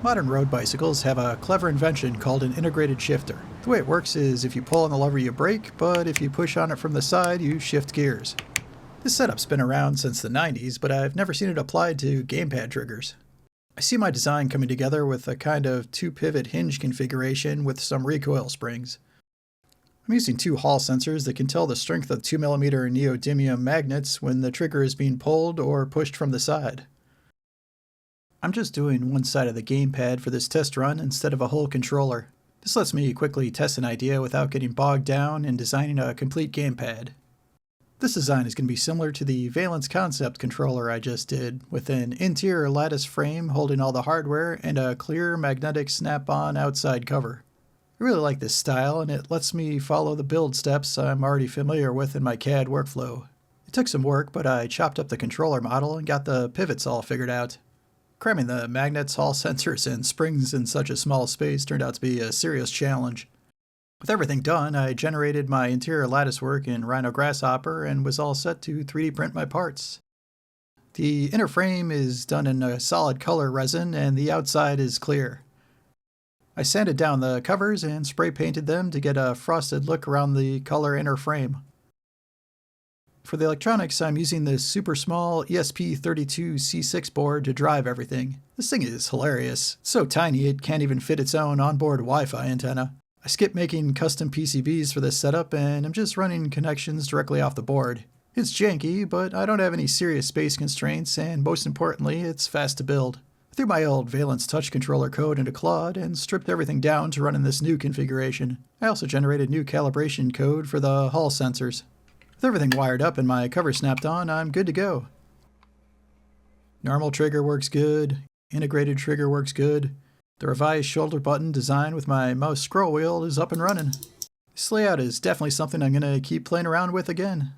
Modern road bicycles have a clever invention called an integrated shifter. The way it works is if you pull on the lever you brake, but if you push on it from the side you shift gears. This setup's been around since the 90s, but I've never seen it applied to gamepad triggers. I see my design coming together with a kind of 2-pivot hinge configuration with some recoil springs. I'm using 2 Hall sensors that can tell the strength of 2mm neodymium magnets when the trigger is being pulled or pushed from the side. I'm just doing one side of the gamepad for this test run instead of a whole controller. This lets me quickly test an idea without getting bogged down in designing a complete gamepad. This design is going to be similar to the Valence concept controller I just did, with an interior lattice frame holding all the hardware and a clear magnetic snap-on outside cover. I really like this style, and it lets me follow the build steps I'm already familiar with in my CAD workflow. It took some work, but I chopped up the controller model and got the pivots all figured out. Cramming the magnets, Hall sensors, and springs in such a small space turned out to be a serious challenge. With everything done, I generated my interior lattice work in Rhino Grasshopper and was all set to 3D print my parts. The inner frame is done in a solid color resin and the outside is clear. I sanded down the covers and spray painted them to get a frosted look around the color inner frame. For the electronics, I'm using this super small ESP32C6 board to drive everything. This thing is hilarious. It's so tiny it can't even fit its own onboard Wi-Fi antenna. I skipped making custom PCBs for this setup and I'm just running connections directly off the board. It's janky, but I don't have any serious space constraints, and most importantly, it's fast to build. I threw my old Valence touch controller code into Claude and stripped everything down to run in this new configuration. I also generated new calibration code for the Hall sensors. With everything wired up and my cover snapped on, I'm good to go. Normal trigger works good, integrated trigger works good. The revised shoulder button design with my mouse scroll wheel is up and running. This layout is definitely something I'm going to keep playing around with again.